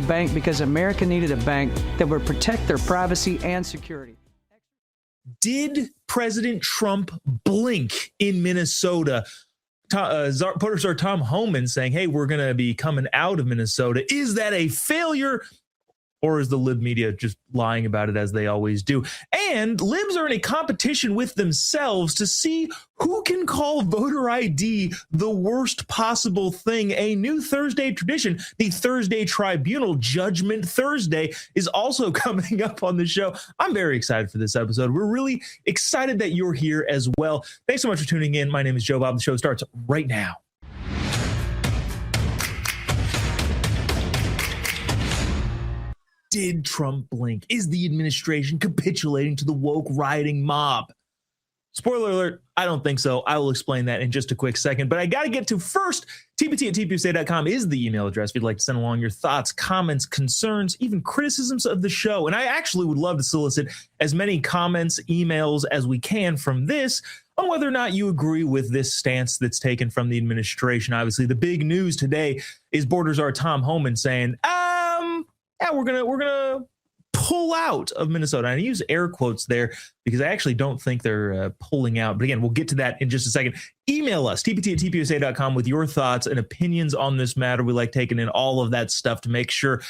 bank because America needed a bank that would protect their privacy and security. Did President Trump blink in Minnesota? Porter star Tom Homan saying, hey, we're going to be coming out of Minnesota. Is that a failure? Or is the lib media just lying about it as they always do? And libs are in a competition with themselves to see who can call voter ID the worst possible thing. A new Thursday tradition, the Thursday Tribunal, Judgment Thursday, is also coming up on the show. I'm very excited for this episode. We're really excited that you're here as well. Thanks so much for tuning in. My name is Jobob. The show starts right now. Did Trump blink? Is the administration capitulating to the woke rioting mob? Spoiler alert, I don't think so. I will explain that in just a quick second. But I got to get to first, tpt@tpusa.com is the email address if you'd like to send along your thoughts, comments, concerns, even criticisms of the show. And I actually would love to solicit as many comments, emails as we can from this on whether or not you agree with this stance that's taken from the administration. Obviously, the big news today is Border Czar Tom Homan saying, yeah, we're gonna pull out of Minnesota. And I use air quotes there because I actually don't think they're pulling out. But again, we'll get to that in just a second. Email us, tpt@tpusa.com, with your thoughts and opinions on this matter. We like taking in all of that stuff to make sure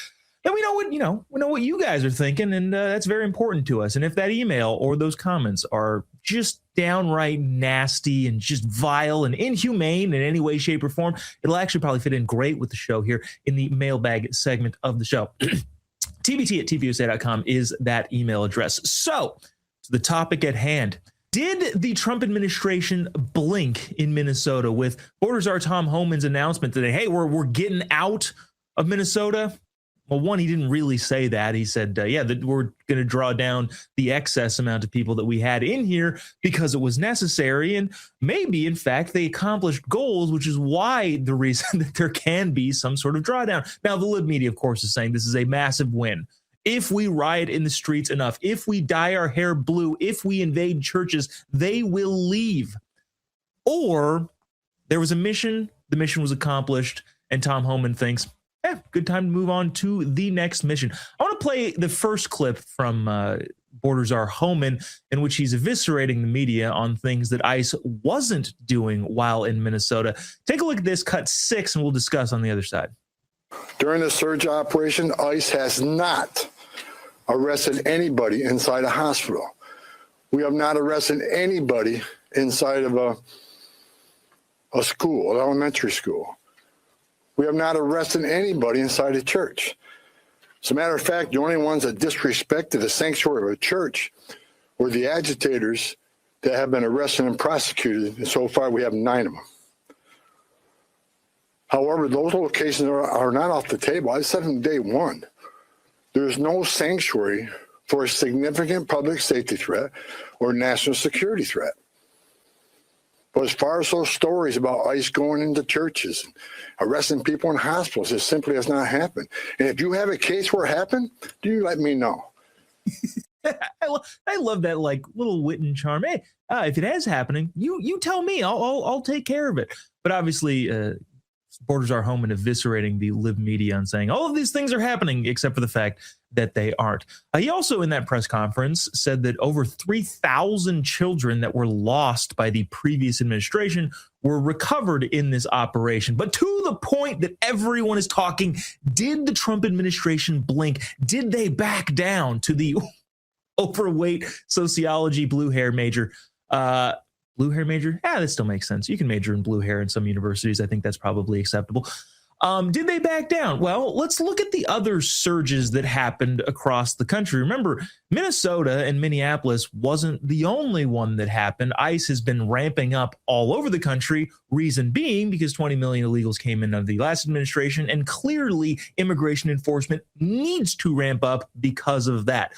that we know what you guys are thinking, and that's very important to us. And if that email or those comments are just downright nasty and just vile and inhumane in any way, shape, or form, it'll actually probably fit in great with the show here in the mailbag segment of the show. tpt@tpusa.com is that email address. So, to the topic at hand. Did the Trump administration blink in Minnesota with Border Czar Tom Homan's announcement today? Hey, we're getting out of Minnesota. Well, one, he didn't really say that. He said, that we're going to draw down the excess amount of people that we had in here because it was necessary. And maybe, in fact, they accomplished goals, which is why the reason that there can be some sort of drawdown. Now, the lib media, of course, is saying this is a massive win. If we riot in the streets enough, if we dye our hair blue, if we invade churches, they will leave. Or there was a mission, the mission was accomplished, and Tom Homan thinks, good time to move on to the next mission. I want to play the first clip from Border Czar Homan, in which he's eviscerating the media on things that ICE wasn't doing while in Minnesota. Take a look at this, cut 6, and we'll discuss on the other side. During the surge operation, ICE has not arrested anybody inside a hospital. We have not arrested anybody inside of a school, an elementary school. We have not arrested anybody inside a church. As a matter of fact, the only ones that disrespected the sanctuary of a church were the agitators that have been arrested and prosecuted, and so far we have 9 of them. However, those locations are not off the table. I said from day one, there's no sanctuary for a significant public safety threat or national security threat. But as far as those stories about ICE going into churches and arresting people in hospitals, it simply has not happened. And if you have a case where it happened, do you let me know? I love that little wit and charm. Hey, if it is happening, you tell me. I'll take care of it. But obviously, Border Czar Homan eviscerating the lib media and saying all of these things are happening, except for the fact that they aren't. He also, in that press conference, said that over 3,000 children that were lost by the previous administration were recovered in this operation. But to the point that everyone is talking, did the Trump administration blink? Did they back down to the overweight sociology blue hair major? Blue hair major? That still makes sense. You can major in blue hair in some universities. I think that's probably acceptable. Did they back down? Well, let's look at the other surges that happened across the country. Remember, Minnesota and Minneapolis wasn't the only one that happened. ICE has been ramping up all over the country, reason being because 20 million illegals came in under the last administration, and clearly immigration enforcement needs to ramp up because of that.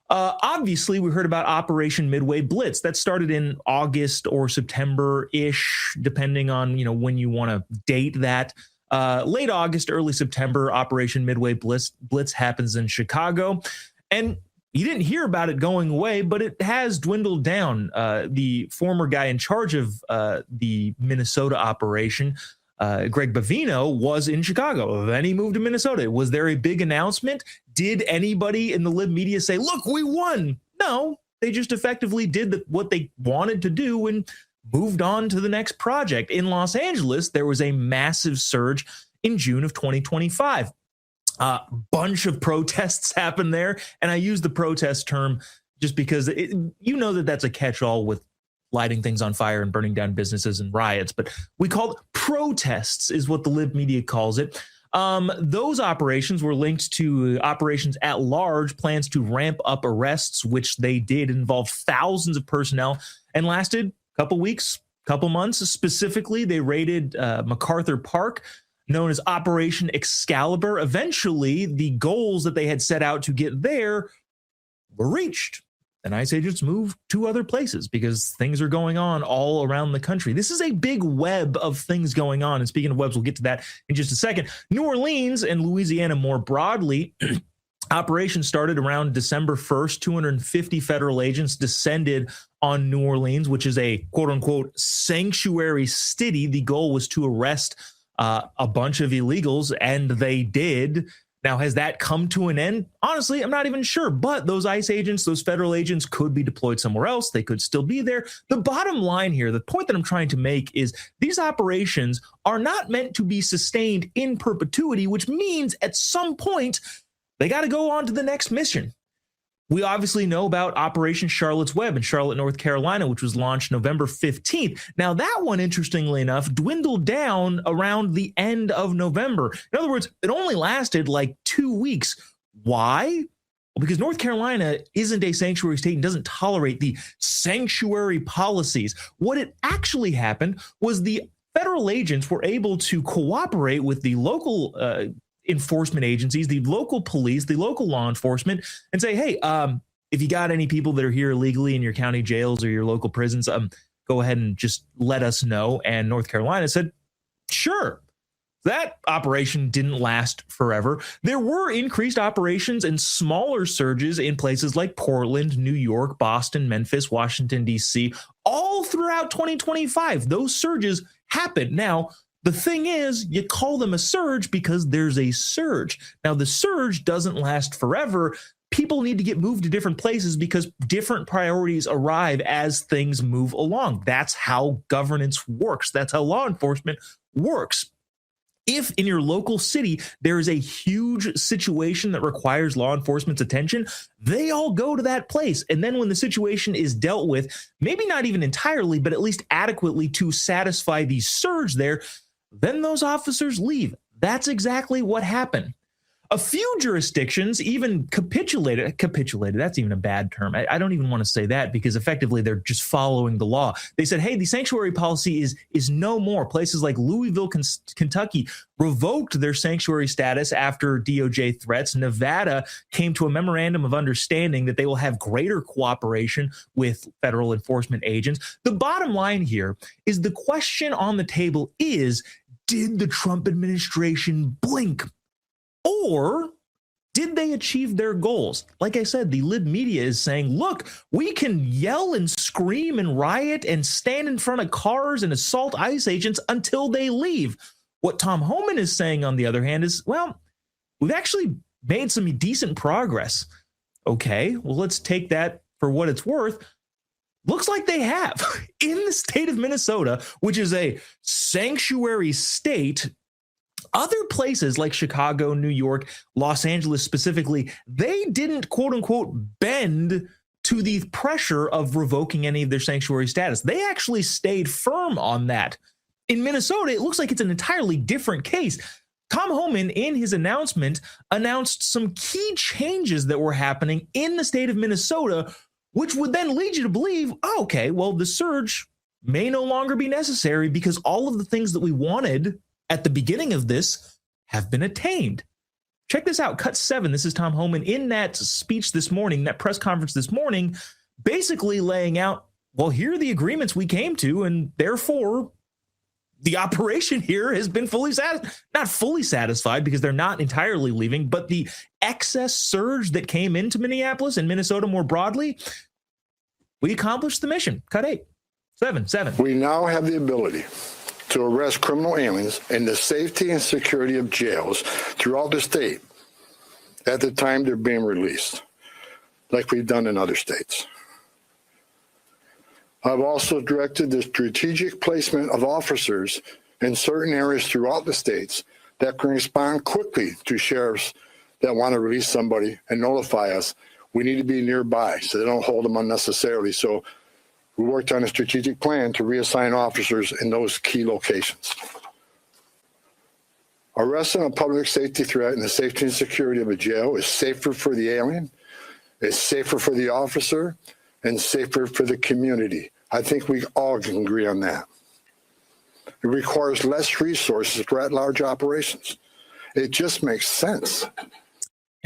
Obviously, we heard about Operation Midway Blitz. That started in August or September-ish, depending on when you want to date that. Late August, early September, Operation Midway Blitz happens in Chicago. And you didn't hear about it going away, but it has dwindled down. The former guy in charge of the Minnesota operation Greg Bavino was in Chicago. Then he moved to Minnesota. Was there a big announcement? Did anybody in the lib media say, look, we won? No, they just effectively did what they wanted to do and moved on to the next project. In Los Angeles, there was a massive surge in June of 2025. A bunch of protests happened there. And I use the protest term just because that's a catch-all with lighting things on fire and burning down businesses and riots. But we call it protests is what the lib media calls it. Those operations were linked to operations at large, plans to ramp up arrests, which they did, involved thousands of personnel and lasted a couple weeks, couple months. Specifically, they raided MacArthur Park, known as Operation Excalibur. Eventually, the goals that they had set out to get there were reached. And ICE agents moved to other places because things are going on all around the country. This is a big web of things going on. And speaking of webs, we'll get to that in just a second. New Orleans and Louisiana more broadly, operation started around December 1st. 250 federal agents descended on New Orleans, which is a quote-unquote sanctuary city. The goal was to arrest a bunch of illegals, and they did. Now, has that come to an end? Honestly, I'm not even sure, but those ICE agents, those federal agents could be deployed somewhere else. They could still be there. The bottom line here, the point that I'm trying to make is these operations are not meant to be sustained in perpetuity, which means at some point they got to go on to the next mission. We obviously know about Operation Charlotte's Web in Charlotte, North Carolina, which was launched November 15th. Now, that one, interestingly enough, dwindled down around the end of November. In other words, it only lasted like 2 weeks. Why? Well, because North Carolina isn't a sanctuary state and doesn't tolerate the sanctuary policies. What had actually happened was the federal agents were able to cooperate with the local enforcement agencies, the local police, the local law enforcement, and say, hey, if you got any people that are here illegally in your county jails or your local prisons, go ahead and just let us know. And North Carolina said, sure. That operation didn't last forever. There were increased operations and smaller surges in places like Portland, New York, Boston, Memphis, Washington, D.C., all throughout 2025. Those surges happened. Now, the thing is, you call them a surge because there's a surge. Now, the surge doesn't last forever. People need to get moved to different places because different priorities arrive as things move along. That's how governance works. That's how law enforcement works. If in your local city there is a huge situation that requires law enforcement's attention, they all go to that place. And then when the situation is dealt with, maybe not even entirely, but at least adequately to satisfy the surge there, then those officers leave. That's exactly what happened. A few jurisdictions even capitulated, that's even a bad term. I don't even want to say that because effectively they're just following the law. They said, hey, the sanctuary policy is no more. Places like Louisville, Kentucky revoked their sanctuary status after DOJ threats. Nevada came to a memorandum of understanding that they will have greater cooperation with federal enforcement agents. The bottom line here is the question on the table is, did the Trump administration blink? Or did they achieve their goals? Like I said, the lib media is saying, look, we can yell and scream and riot and stand in front of cars and assault ICE agents until they leave. What Tom Homan is saying, on the other hand, is, well, we've actually made some decent progress. Okay, well, let's take that for what it's worth. Looks like they have. In the state of Minnesota, which is a sanctuary state, other places like Chicago, New York, Los Angeles specifically, they didn't, quote unquote, bend to the pressure of revoking any of their sanctuary status. They actually stayed firm on that. In Minnesota, it looks like it's an entirely different case. Tom Homan, in his announcement, announced some key changes that were happening in the state of Minnesota, which would then lead you to believe, oh, okay, well, the surge may no longer be necessary because all of the things that we wanted at the beginning of this have been attained. Check this out. Cut 7. This is Tom Homan in that speech this morning, that press conference this morning, basically laying out, well, here are the agreements we came to, and therefore the operation here has been not fully satisfied because they're not entirely leaving, but the excess surge that came into Minneapolis and Minnesota more broadly, we accomplished the mission. Cut 8. 7. We now have the ability to arrest criminal aliens in the safety and security of jails throughout the state at the time they're being released, like we've done in other states. I've also directed the strategic placement of officers in certain areas throughout the states that can respond quickly to sheriffs that want to release somebody and notify us. We need to be nearby so they don't hold them unnecessarily. So we worked on a strategic plan to reassign officers in those key locations. Arresting a public safety threat in the safety and security of a jail is safer for the alien, it's safer for the officer, and safer for the community. I think we all can agree on that. It requires less resources for at-large operations. It just makes sense.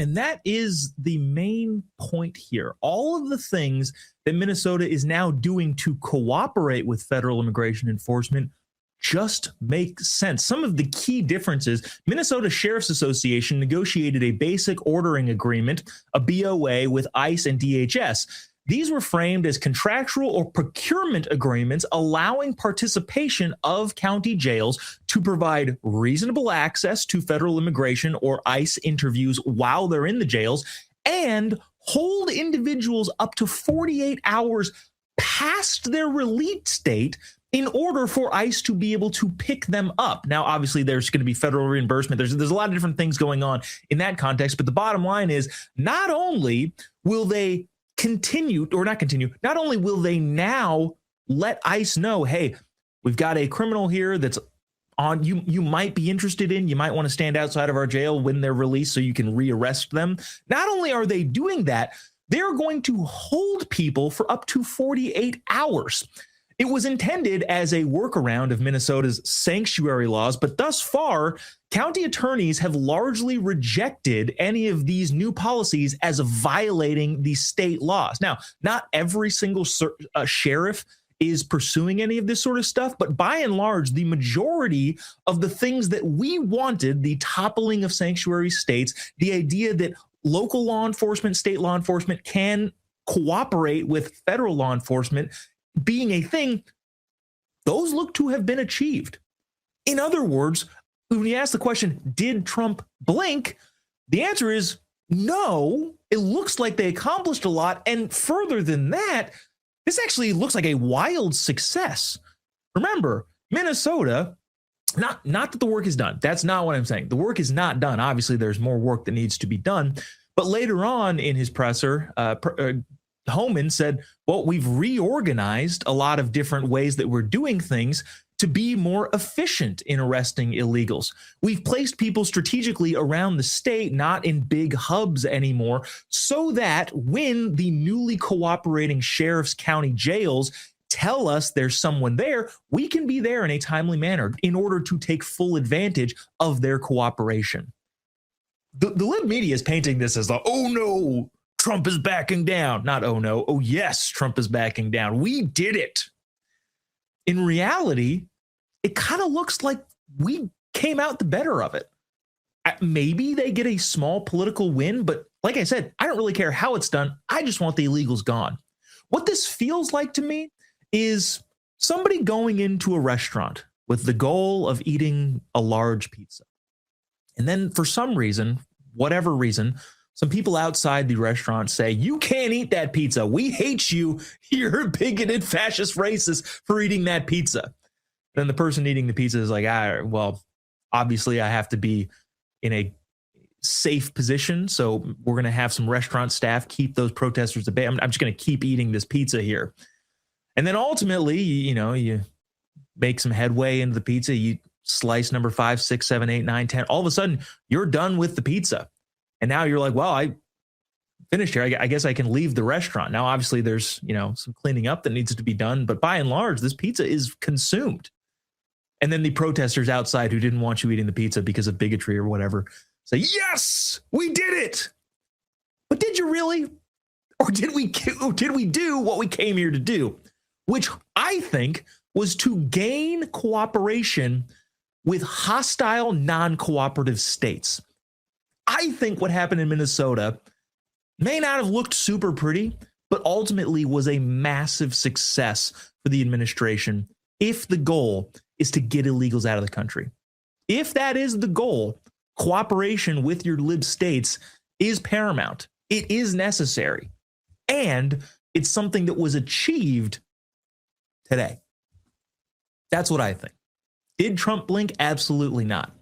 And that is the main point here. All of the things that Minnesota is now doing to cooperate with federal immigration enforcement just make sense. Some of the key differences: Minnesota Sheriff's Association negotiated a basic ordering agreement, a BOA, with ICE and DHS. These were framed as contractual or procurement agreements allowing participation of county jails to provide reasonable access to federal immigration or ICE interviews while they're in the jails, and hold individuals up to 48 hours past their release date in order for ICE to be able to pick them up. Now, obviously, there's going to be federal reimbursement. There's a lot of different things going on in that context. But the bottom line is, not only will they not only will they now let ICE know, hey, we've got a criminal here that's on you might be interested in, you might want to stand outside of our jail when they're released so you can rearrest them. Not only are they doing that, they're going to hold people for up to 48 hours. It was intended as a workaround of Minnesota's sanctuary laws, but thus far, county attorneys have largely rejected any of these new policies as violating the state laws. Now, not every single sheriff is pursuing any of this sort of stuff, but by and large, the majority of the things that we wanted, the toppling of sanctuary states, the idea that local law enforcement, state law enforcement can cooperate with federal law enforcement being a thing, those look to have been achieved. In other words, when you ask the question, did Trump blink? The answer is no. It looks like they accomplished a lot. And further than that, this actually looks like a wild success. Remember, Minnesota, not that the work is done. That's not what I'm saying. The work is not done. Obviously, there's more work that needs to be done. But later on in his presser, Homan said, well, we've reorganized a lot of different ways that we're doing things to be more efficient in arresting illegals. We've placed people strategically around the state, not in big hubs anymore, so that when the newly cooperating sheriff's county jails tell us there's someone there, we can be there in a timely manner in order to take full advantage of their cooperation. The lib media is painting this as the, oh no, Trump is backing down. Not oh no, oh yes, Trump is backing down. We did it. In reality, it kind of looks like we came out the better of it. Maybe they get a small political win, but like I said, I don't really care how it's done. I just want the illegals gone. What this feels like to me is somebody going into a restaurant with the goal of eating a large pizza. And then for some reason, whatever reason, some people outside the restaurant say, you can't eat that pizza. We hate you. You're a bigoted, fascist, racist for eating that pizza. Then the person eating the pizza is like, well, obviously I have to be in a safe position. So we're going to have some restaurant staff keep those protesters at bay. I'm just going to keep eating this pizza here. And then ultimately, you make some headway into the pizza. You slice number 5, 6, 7, 8, 9, 10. All of a sudden, you're done with the pizza. And now you're like, well, I finished here. I guess I can leave the restaurant. Now, obviously, there's, some cleaning up that needs to be done. But by and large, this pizza is consumed. And then the protesters outside who didn't want you eating the pizza because of bigotry or whatever say, yes, we did it. But did you really? Or did we do what we came here to do? Which I think was to gain cooperation with hostile, non-cooperative states. I think what happened in Minnesota may not have looked super pretty, but ultimately was a massive success for the administration if the goal is to get illegals out of the country. If that is the goal, cooperation with your lib states is paramount. It is necessary. And it's something that was achieved today. That's what I think. Did Trump blink? Absolutely not.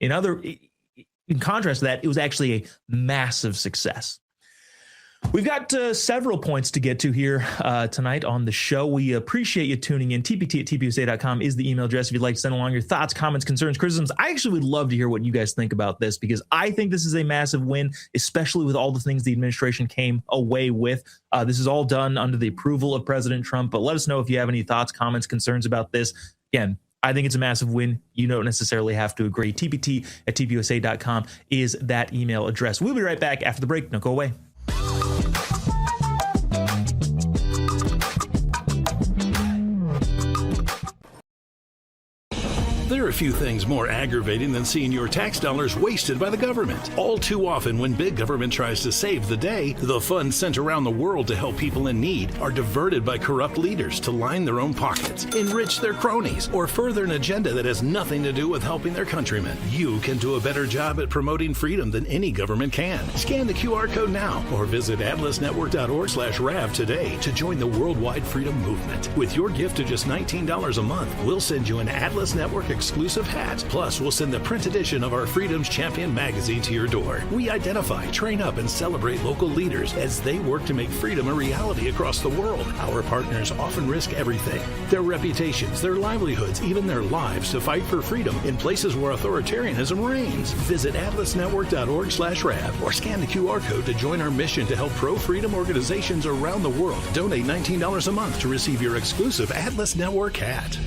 In contrast to that, it was actually a massive success. We've got several points to get to here tonight on the show. We appreciate you tuning in. tpt@tpusa.com is the email address if you'd like to send along your thoughts, comments, concerns, criticisms. I actually would love to hear what you guys think about this, because I think this is a massive win, especially with all the things the administration came away with. This is all done under the approval of President Trump, but let us know if you have any thoughts, comments, concerns about this. Again, I think it's a massive win. You don't necessarily have to agree. tpt@tpusa.com is that email address. We'll be right back after the break. Don't go away. There are a few things more aggravating than seeing your tax dollars wasted by the government. All too often, when big government tries to save the day, the funds sent around the world to help people in need are diverted by corrupt leaders to line their own pockets, enrich their cronies, or further an agenda that has nothing to do with helping their countrymen. You can do a better job at promoting freedom than any government can. Scan the QR code now or visit atlasnetwork.org/RAV today to join the worldwide freedom movement. With your gift of just $19 a month, we'll send you an Atlas Network exclusive hat. Plus, we'll send the print edition of our Freedom's Champion magazine to your door. We identify, train up, and celebrate local leaders as they work to make freedom a reality across the world. Our partners often risk everything: their reputations, their livelihoods, even their lives, to fight for freedom in places where authoritarianism reigns. Visit atlasnetwork.org/RAV or scan the QR code to join our mission to help pro-freedom organizations around the world. Donate $19 a month to receive your exclusive Atlas Network hat.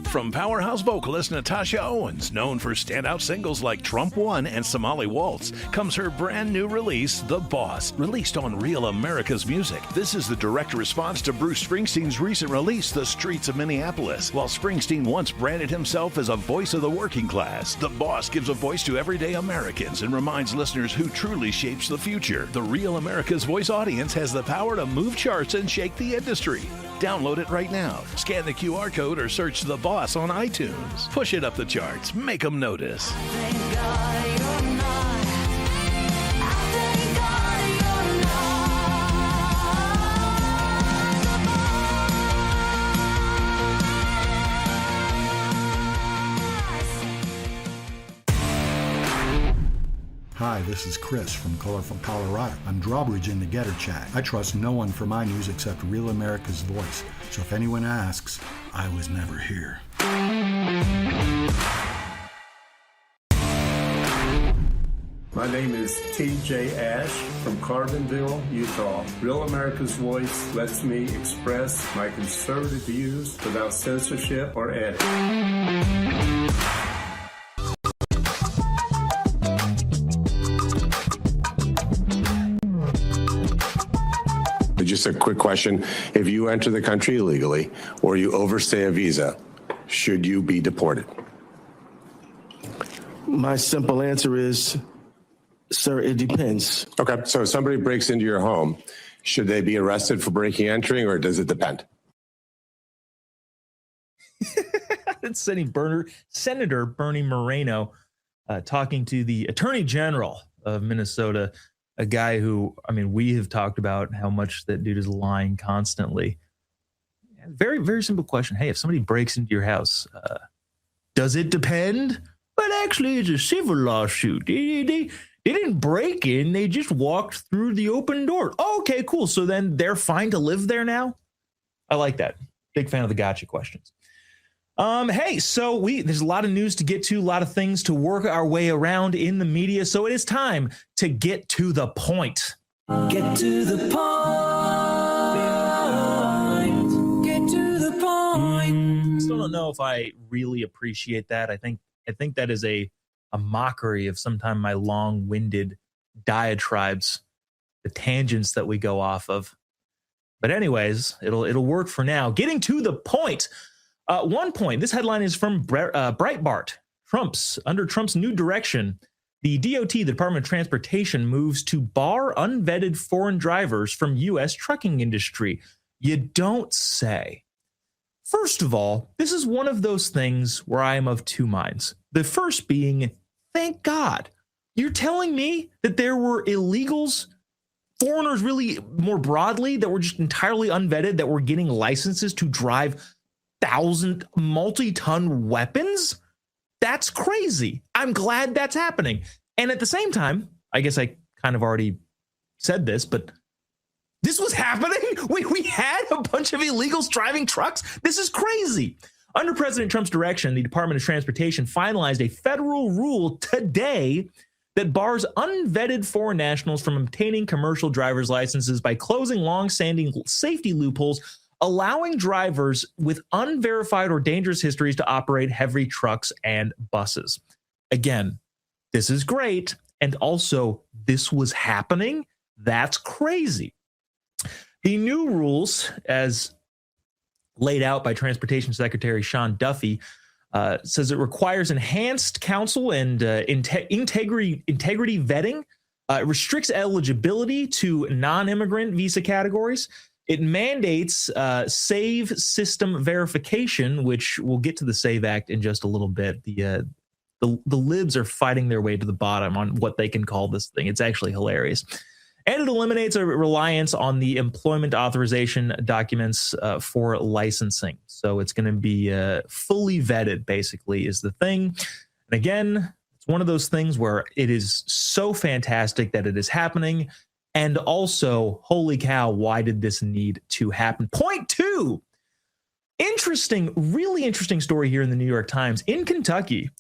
From powerhouse vocalist Natasha Owens, known for standout singles like Trump One and Somali Waltz, comes her brand new release, The Boss, released on Real America's Music. This is the direct response to Bruce Springsteen's recent release, The Streets of Minneapolis. While Springsteen once branded himself as a voice of the working class, The Boss gives a voice to everyday Americans and reminds listeners who truly shapes the future. The Real America's Voice audience has the power to move charts and shake the industry. Download it right now. Scan the QR code or search The Boss on iTunes. Push it up the charts. Make them notice. Hi, this is Chris from Colorful Colorado. I'm drawbridge in the Getter Chat. I trust no one for my news except Real America's Voice. So if anyone asks, I was never here. My name is TJ Ash from Carbonville, Utah. Real America's Voice lets me express my conservative views without censorship or edit. Just a quick question. If you enter the country illegally or you overstay a visa, should you be deported? My simple answer is, sir, it depends. Okay, so if somebody breaks into your home, should they be arrested for breaking and entering, or does it depend? That's Senator Bernie Moreno talking to the Attorney General of Minnesota, a guy who, I mean, we have talked about how much that dude is lying constantly. Very, very simple question. Hey, if somebody breaks into your house, does it depend? But actually, it's a civil lawsuit. They didn't break in. They just walked through the open door. Oh, okay, cool. So then they're fine to live there now? I like that. Big fan of the gotcha questions. Hey, so there's a lot of news to get to, a lot of things to work our way around in the media. So it is time to get to the point. Get to the point. Get to the point. Still don't know if I really appreciate that. I think that is a mockery of sometimes my long-winded diatribes, the tangents that we go off of. But anyways, it'll work for now. Getting to the point. One point. This headline is from Breitbart under Trump's new direction, the DOT, the Department of Transportation, moves to bar unvetted foreign drivers from U.S. trucking industry. You don't say. First of all, this is one of those things where I am of two minds. The first being, thank God. You're telling me that there were illegals, foreigners really more broadly, that were just entirely unvetted, that were getting licenses to drive multi-ton weapons? That's crazy. I'm glad that's happening. And at the same time, I guess I kind of already said this, but this was happening. We had a bunch of illegals driving trucks. This is crazy. Under President Trump's direction, the Department of Transportation finalized a federal rule today that bars unvetted foreign nationals from obtaining commercial driver's licenses by closing long-standing safety loopholes, allowing drivers with unverified or dangerous histories to operate heavy trucks and buses. Again, this is great. And also, this was happening. That's crazy. The new rules, as laid out by Transportation Secretary Sean Duffy, says it requires enhanced counsel and integrity vetting. It restricts eligibility to non-immigrant visa categories. It mandates SAVE system verification, which we'll get to the SAVE Act in just a little bit. The libs are fighting their way to the bottom on what they can call this thing. It's actually hilarious. And it eliminates a reliance on the employment authorization documents for licensing. So it's going to be fully vetted, basically, is the thing. And again, it's one of those things where it is so fantastic that it is happening. And also, holy cow, why did this need to happen? Point two, interesting, really interesting story here in the New York Times. In Kentucky,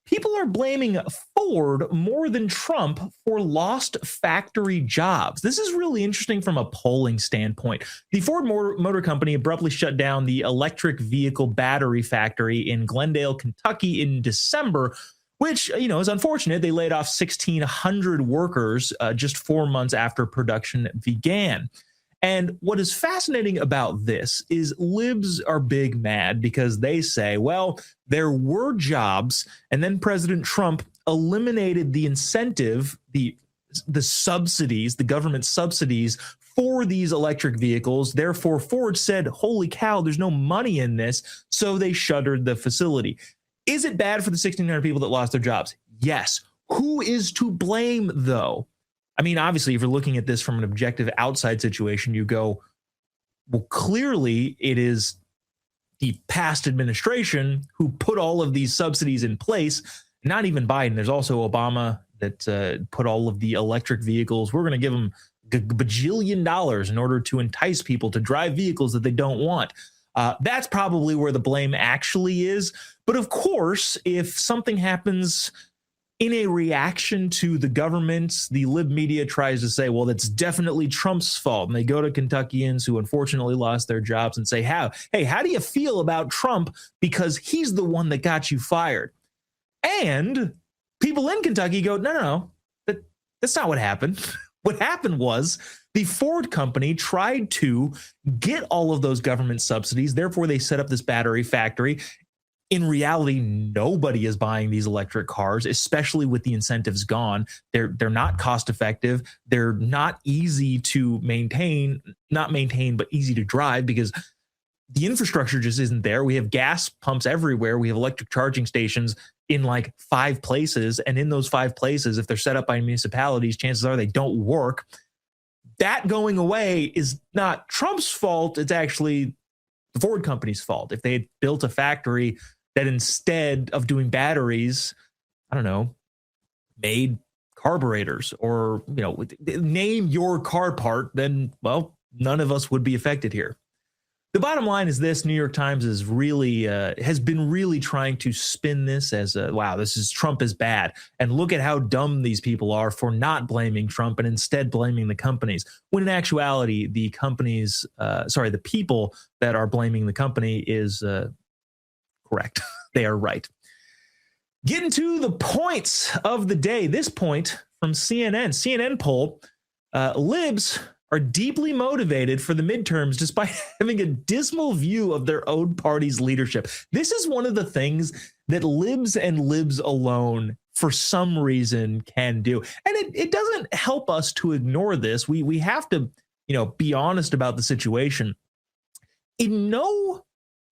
people are blaming Ford more than Trump for lost factory jobs. This is really interesting from a polling standpoint. The Ford Motor Company abruptly shut down the electric vehicle battery factory in Glendale, Kentucky in December, which, is unfortunate. They laid off 1,600 workers just 4 months after production began. And what is fascinating about this is libs are big mad because they say, well, there were jobs, and then President Trump eliminated the incentive, the subsidies, the government subsidies for these electric vehicles. Therefore, Ford said, holy cow, there's no money in this, so they shuttered the facility. Is it bad for the 1,600 people that lost their jobs? Yes. Who is to blame, though? I mean, obviously, if you're looking at this from an objective outside situation, you go, well, clearly it is the past administration who put all of these subsidies in place, not even Biden. There's also Obama that put all of the electric vehicles. We're going to give them a bajillion dollars in order to entice people to drive vehicles that they don't want. That's probably where the blame actually is. But of course, if something happens in a reaction to the government, the lib media tries to say, well, that's definitely Trump's fault. And they go to Kentuckians who unfortunately lost their jobs and say, how do you feel about Trump? Because he's the one that got you fired. And people in Kentucky go, no, that's not what happened. What happened was the Ford company tried to get all of those government subsidies. Therefore, they set up this battery factory. In reality, nobody is buying these electric cars, especially with the incentives gone. They're not cost effective. They're not easy to maintain, but easy to drive because the infrastructure just isn't there. We have gas pumps everywhere. We have electric charging stations in like 5 places. And in those 5 places, if they're set up by municipalities, chances are they don't work. That going away is not Trump's fault. It's actually the Ford company's fault. If they had built a factory that instead of doing batteries, I don't know, made carburetors or, name your car part, then, well, none of us would be affected here. The bottom line is this: New York Times is really has been really trying to spin this as wow, Trump is bad. And look at how dumb these people are for not blaming Trump and instead blaming the companies. When in actuality, the people that are blaming the company is correct. They are right. Getting to the points of the day. This point from CNN. CNN poll, libs are deeply motivated for the midterms despite having a dismal view of their own party's leadership. This is one of the things that libs and libs alone, for some reason, can do. And it doesn't help us to ignore this. We have to, be honest about the situation. In no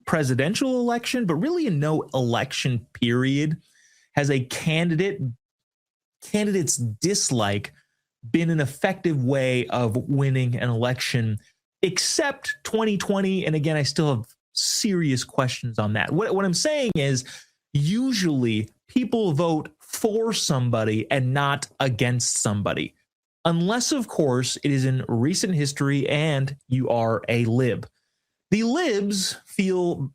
presidential election, but really in no election period, has a candidate's dislike been an effective way of winning an election, except 2020. And again, I still have serious questions on that. What I'm saying is, usually people vote for somebody and not against somebody, unless, of course, it is in recent history and you are a lib. The libs feel,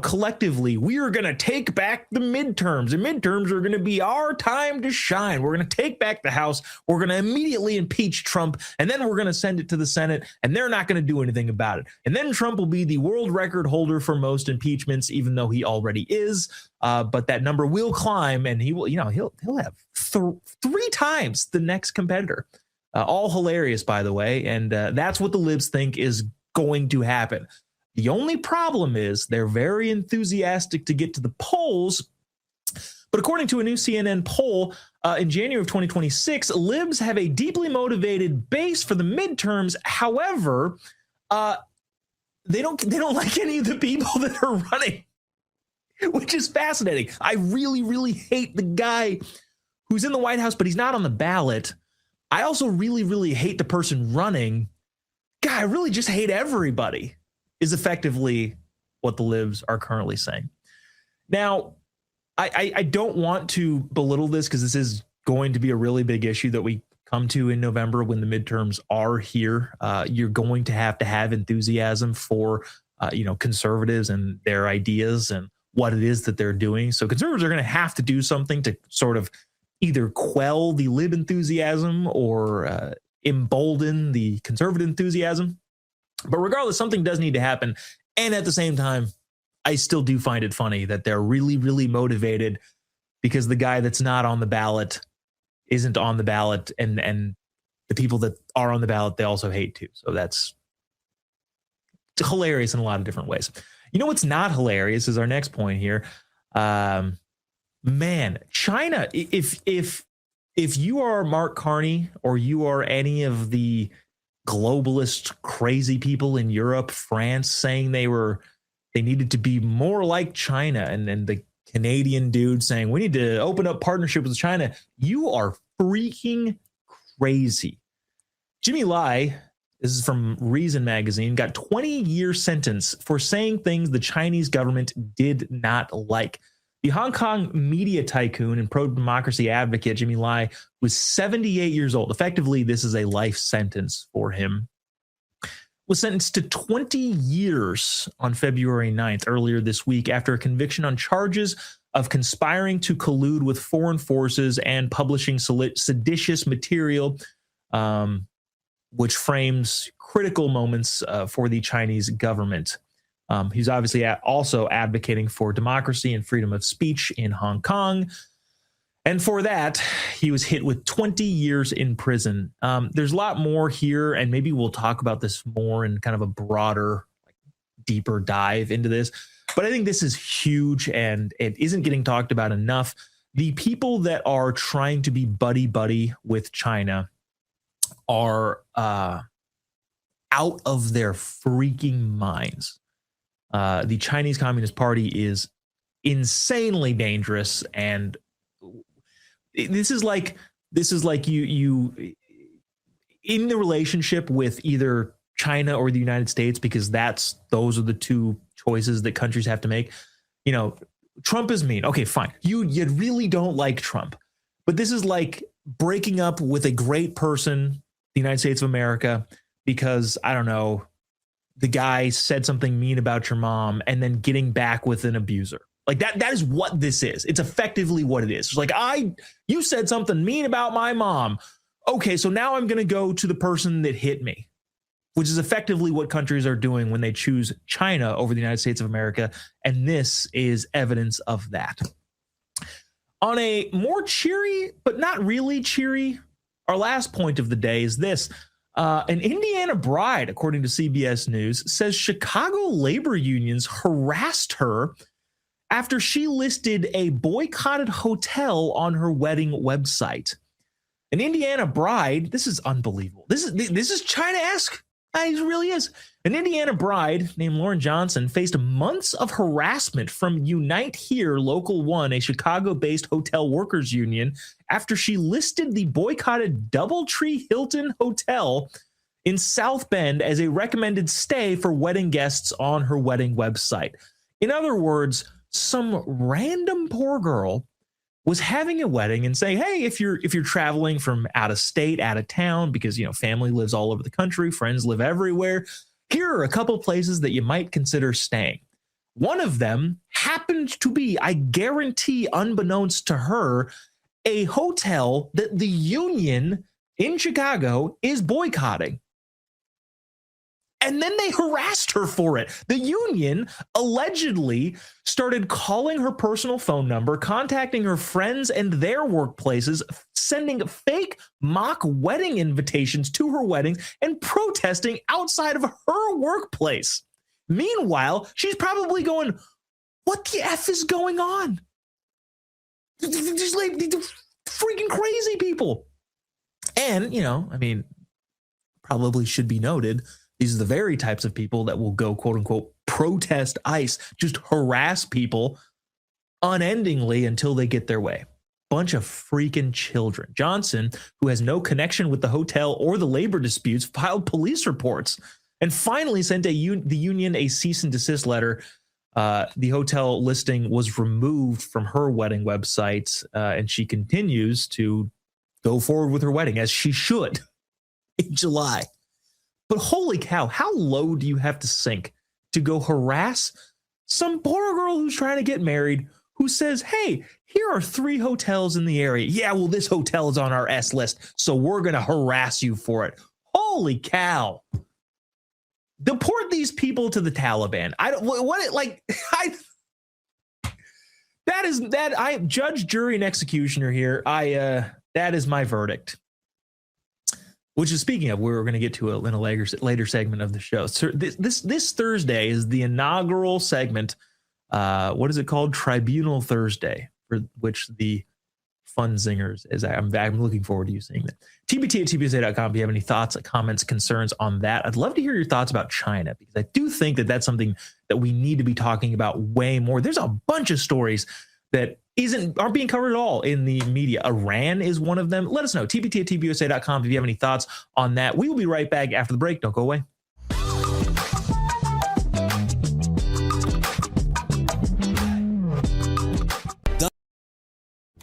collectively, we are going to take back the midterms. The midterms are going to be our time to shine. We're going to take back the House. We're going to immediately impeach Trump, and then we're going to send it to the Senate, and they're not going to do anything about it. And then Trump will be the world record holder for most impeachments, even though he already is. But that number will climb, and he will, he'll have three times the next competitor. All hilarious, by the way, and that's what the libs think is going to happen. The only problem is they're very enthusiastic to get to the polls. But according to a new CNN poll in January of 2026, libs have a deeply motivated base for the midterms. However, they don't like any of the people that are running, which is fascinating. I really, really hate the guy who's in the White House, but he's not on the ballot. I also really, really hate the person running. God, I really just hate everybody, is effectively what the libs are currently saying. Now, I don't want to belittle this because this is going to be a really big issue that we come to in November when the midterms are here. You're going to have enthusiasm for, conservatives and their ideas and what it is that they're doing. So conservatives are going to have to do something to sort of either quell the lib enthusiasm or embolden the conservative enthusiasm. But regardless, something does need to happen. And at the same time, I still do find it funny that they're really, really motivated because the guy that's not on the ballot isn't on the ballot. And the people that are on the ballot, they also hate too. So that's hilarious in a lot of different ways. You know what's not hilarious is our next point here. Man, China, if you are Mark Carney or you are any of the globalist crazy people in Europe, France, saying they needed to be more like China, and then the Canadian dude saying we need to open up partnership with China, you are freaking crazy. Jimmy Lai, this is from Reason magazine, got 20-year sentence for saying things the Chinese government did not like. The Hong Kong media tycoon and pro-democracy advocate Jimmy Lai was 78 years old. Effectively, this is a life sentence for him. Was sentenced to 20 years on February 9th, earlier this week, after a conviction on charges of conspiring to collude with foreign forces and publishing seditious material, which frames critical moments for the Chinese government. He's obviously also advocating for democracy and freedom of speech in Hong Kong. And for that, he was hit with 20 years in prison. There's a lot more here, and maybe we'll talk about this more in kind of a broader, deeper dive into this. But I think this is huge, and it isn't getting talked about enough. The people that are trying to be buddy-buddy with China are out of their freaking minds. The Chinese Communist Party is insanely dangerous, and this is like you in the relationship with either China or the United States, because those are the two choices that countries have to make. Trump is mean. Okay, fine. You really don't like Trump, but this is like breaking up with a great person, the United States of America, because I don't know, the guy said something mean about your mom, and then getting back with an abuser. Like that is what this is. It's effectively what it is. It's like, you said something mean about my mom. Okay, so now I'm going to go to the person that hit me, which is effectively what countries are doing when they choose China over the United States of America. And this is evidence of that. On a more cheery, but not really cheery, our last point of the day is this. An Indiana bride, according to CBS News, says Chicago labor unions harassed her after she listed a boycotted hotel on her wedding website. An Indiana bride, this is unbelievable. This is China-esque. It really is. An Indiana bride named Lauren Johnson faced months of harassment from Unite Here Local 1, a Chicago-based hotel workers union, after she listed the boycotted Doubletree Hilton Hotel in South Bend as a recommended stay for wedding guests on her wedding website. In other words, some random poor girl was having a wedding and saying, hey, if you're traveling from out of state, out of town, because, family lives all over the country, friends live everywhere, here are a couple places that you might consider staying. One of them happened to be, I guarantee, unbeknownst to her, a hotel that the union in Chicago is boycotting. And then they harassed her for it. The union allegedly started calling her personal phone number, contacting her friends and their workplaces, sending fake mock wedding invitations to her weddings, and protesting outside of her workplace. Meanwhile, she's probably going, what the F is going on? Just like freaking crazy people. And, probably should be noted, these are the very types of people that will go, quote unquote, protest ICE, just harass people unendingly until they get their way. Bunch of freaking children. Johnson, who has no connection with the hotel or the labor disputes, filed police reports and finally sent the union a cease and desist letter. The hotel listing was removed from her wedding website, and she continues to go forward with her wedding, as she should, in July. But holy cow, how low do you have to sink to go harass some poor girl who's trying to get married, who says, hey, here are 3 hotels in the area. Yeah, well, this hotel is on our S list, so we're going to harass you for it. Holy cow. Deport these people to the Taliban. Judge, jury, and executioner here. That is my verdict. Which is, speaking of, we're going to get to in a later segment of the show. So this Thursday is the inaugural segment. What is it called? Tribunal Thursday, for which the fun zingers is. I'm looking forward to you seeing that. TBT at TPUSA.com. If you have any thoughts, comments, concerns on that, I'd love to hear your thoughts about China, because I do think that that's something that we need to be talking about way more. There's a bunch of stories that aren't being covered at all in the media. Iran is one of them. Let us know. TBT at TPUSA.com if you have any thoughts on that. We will be right back after the break. Don't go away.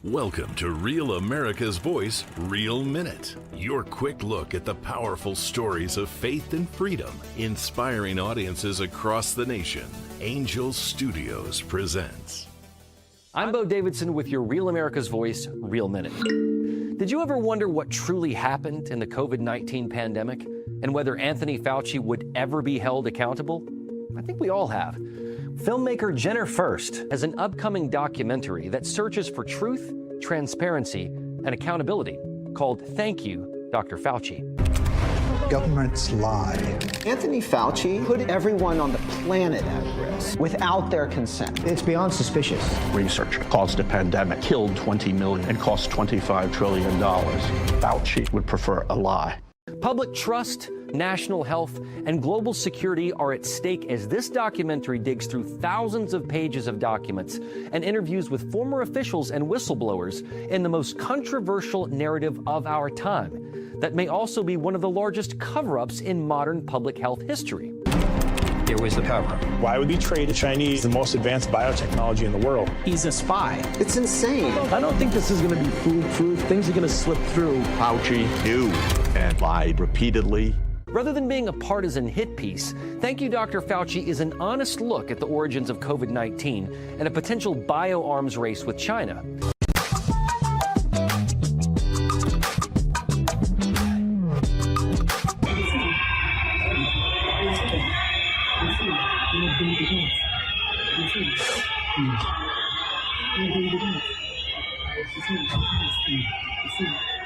Welcome to Real America's Voice, Real Minute. Your quick look at the powerful stories of faith and freedom, inspiring audiences across the nation. Angel Studios presents. I'm Bo Davidson with your Real America's Voice, Real Minute. Did you ever wonder what truly happened in the COVID-19 pandemic and whether Anthony Fauci would ever be held accountable? I think we all have. Filmmaker Jenner First has an upcoming documentary that searches for truth, transparency, and accountability called Thank You, Dr. Fauci. Governments lie. Anthony Fauci put everyone on the planet at risk without their consent. It's beyond suspicious. Research caused a pandemic, killed 20 million, and cost $25 trillion. Fauci would prefer a lie. Public trust, national health, and global security are at stake as this documentary digs through thousands of pages of documents and interviews with former officials and whistleblowers in the most controversial narrative of our time that may also be one of the largest cover-ups in modern public health history. Here was the cover-up. Why would he trade the Chinese the most advanced biotechnology in the world? He's a spy. It's insane. I don't think this is going to be foolproof. Things are going to slip through. Fauci knew and lied repeatedly. Rather than being a partisan hit piece, Thank You, Dr. Fauci is an honest look at the origins of COVID-19 and a potential bioarms race with China.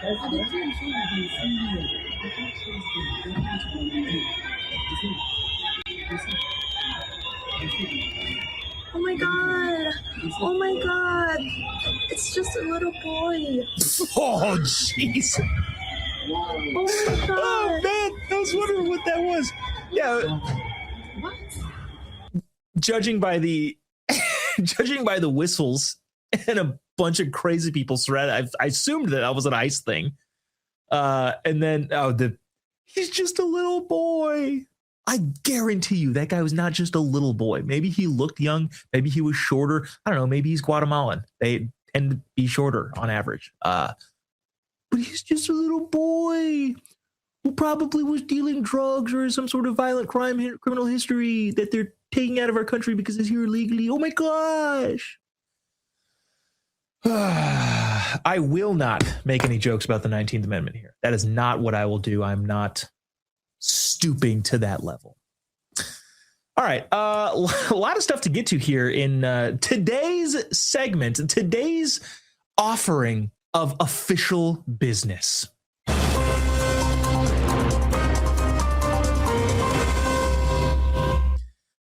Oh my god! Oh my god! It's just a little boy. Oh, jeez. Oh my god! Oh man, I was wondering what that was. Yeah. What? Judging by the whistles and a bunch of crazy people surrounded, I assumed that was an ICE thing. And then he's just a little boy. I guarantee you that guy was not just a little boy. Maybe he looked young. Maybe he was shorter. I don't know. Maybe he's Guatemalan. They tend to be shorter on average. But he's just a little boy who probably was dealing drugs or some sort of violent criminal history that they're taking out of our country because it's here illegally. Oh my gosh. I will not make any jokes about the 19th Amendment here. That is not what I will do. I'm not stooping to that level. All right. A lot of stuff to get to here in today's segment, today's offering of official business.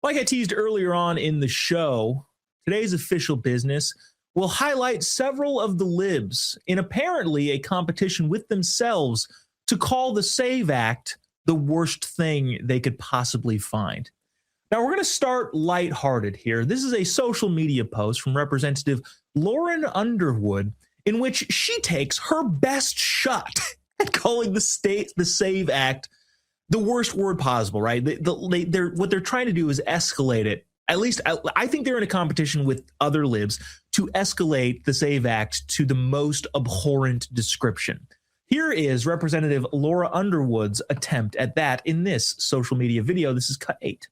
Like I teased earlier on in the show, today's official business will highlight several of the libs in apparently a competition with themselves to call the SAVE Act the worst thing they could possibly find. Now, we're going to start lighthearted here. This is a social media post from Representative Lauren Underwood in which she takes her best shot at calling the SAVE Act the worst word possible, right? What they're trying to do is escalate it. At least I think they're in a competition with other libs to escalate the SAVE Act to the most abhorrent description. Here is Representative Laura Underwood's attempt at that in this social media video. This is cut 8.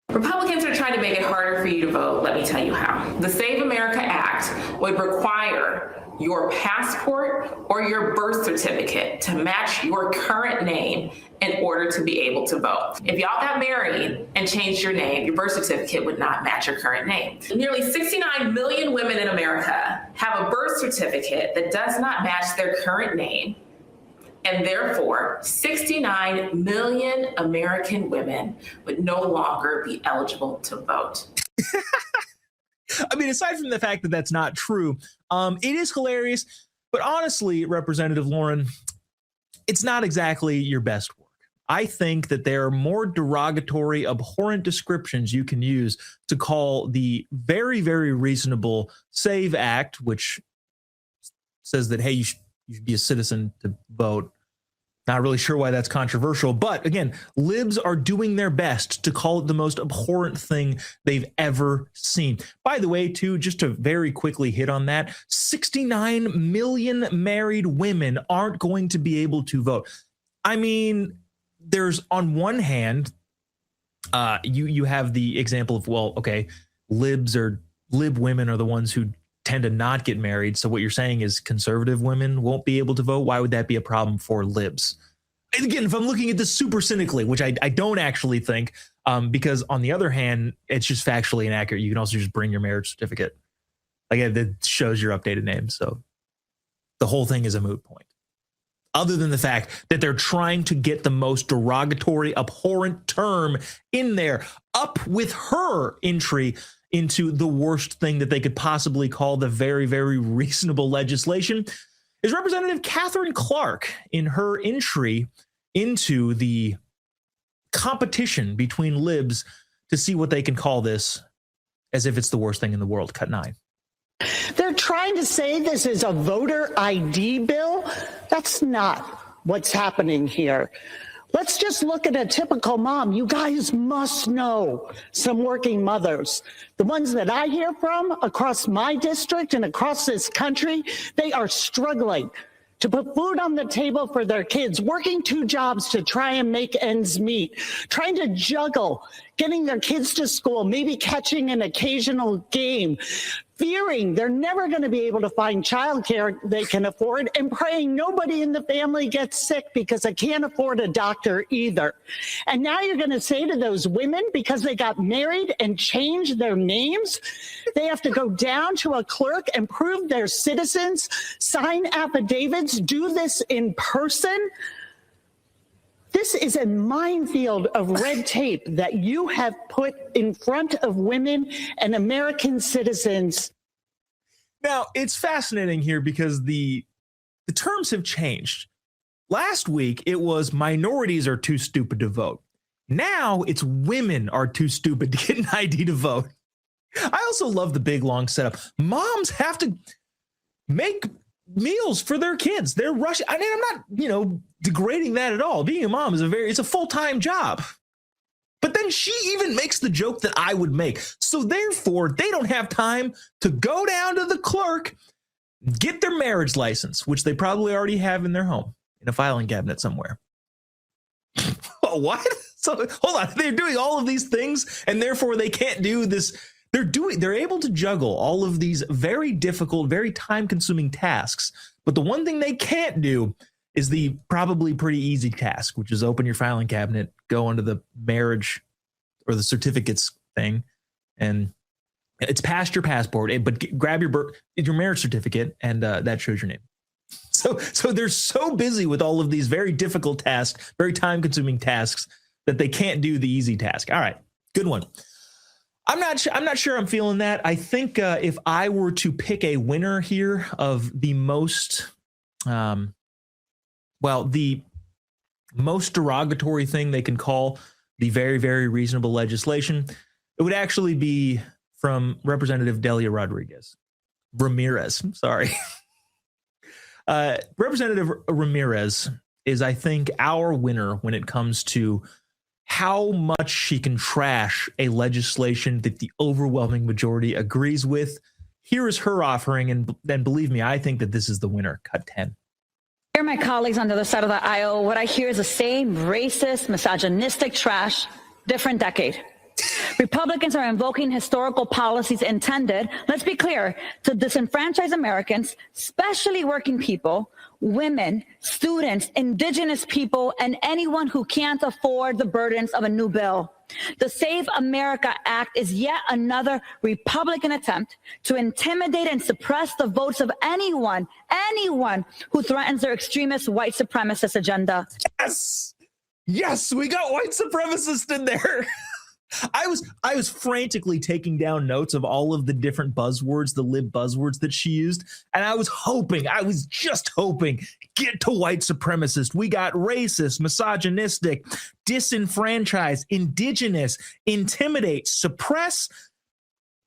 Republicans are trying to make it harder for you to vote. Let me tell you how. The Save America Act would require your passport or your birth certificate to match your current name in order to be able to vote. If y'all got married and changed your name, your birth certificate would not match your current name. Nearly 69 million women in America have a birth certificate that does not match their current name. And therefore, 69 million American women would no longer be eligible to vote. I mean, aside from the fact that that's not true, it is hilarious. But honestly, Representative Lauren, it's not exactly your best work. I think that there are more derogatory, abhorrent descriptions you can use to call the very, very reasonable SAVE Act, which says that, hey, you should be a citizen to vote. Not really sure why that's controversial, but again, libs are doing their best to call it the most abhorrent thing they've ever seen. By the way, too, just to very quickly hit on that, 69 million married women aren't going to be able to vote. I mean, there's on one hand, you have the example of, well, okay, lib women are the ones who tend to not get married. So what you're saying is conservative women won't be able to vote. Why would that be a problem for libs? And again, if I'm looking at this super cynically, which I don't actually think, because on the other hand, it's just factually inaccurate. You can also just bring your marriage certificate. Like that shows your updated name. So the whole thing is a moot point. Other than the fact that they're trying to get the most derogatory, abhorrent term in there, up with her entry into the worst thing that they could possibly call the very, very reasonable legislation, is Representative Catherine Clark in her entry into the competition between libs to see what they can call this as if it's the worst thing in the world. Cut 9. They're trying to say this is a voter ID bill. That's not what's happening here. Let's just look at a typical mom. You guys must know some working mothers. The ones that I hear from across my district and across this country, they are struggling to put food on the table for their kids, working 2 jobs to try and make ends meet, trying to juggle getting their kids to school, maybe catching an occasional game, fearing they're never going to be able to find childcare they can afford, and praying nobody in the family gets sick because they can't afford a doctor either. And now you're going to say to those women, because they got married and changed their names, they have to go down to a clerk and prove they're citizens, sign affidavits, do this in person. This is a minefield of red tape that you have put in front of women and American citizens. Now, it's fascinating here because the terms have changed. Last week, it was minorities are too stupid to vote. Now, it's women are too stupid to get an ID to vote. I also love the big, long setup. Moms have to make meals for their kids. They're rushing. I mean, I'm not, degrading that at all. Being a mom is it's a full-time job. But then she even makes the joke that I would make. So therefore, they don't have time to go down to the clerk, get their marriage license, which they probably already have in their home in a filing cabinet somewhere. What? So hold on. They're doing all of these things and therefore they can't do this. They're able to juggle all of these very difficult, very time-consuming tasks. But the one thing they can't do is the probably pretty easy task, which is open your filing cabinet, go onto the marriage or the certificates thing, and it's past your passport, but grab your marriage certificate, and that shows your name. So they're so busy with all of these very difficult tasks, very time-consuming tasks, that they can't do the easy task. All right, good one. I'm not sure I'm feeling that. I think if I were to pick a winner here of the most, the most derogatory thing they can call the very, very reasonable legislation, it would actually be from Representative Delia Ramirez. Sorry. Representative Ramirez is, I think, our winner when it comes to how much she can trash a legislation that the overwhelming majority agrees with. Here is her offering, and then believe me, I think that this is the winner. Cut 10. Hear my colleagues on the other side of the aisle. What I hear is the same racist, misogynistic trash, different decade. Republicans are invoking historical policies intended, let's be clear, to disenfranchise Americans, especially working people, women, students, indigenous people, and anyone who can't afford the burdens of a new bill. The Save America Act is yet another Republican attempt to intimidate and suppress the votes of anyone who threatens their extremist white supremacist agenda. Yes, we got white supremacists in there. I was frantically taking down notes of all of the different buzzwords, the lib buzzwords that she used. And I was just hoping, get to white supremacist. We got racist, misogynistic, disenfranchised, indigenous, intimidate, suppress.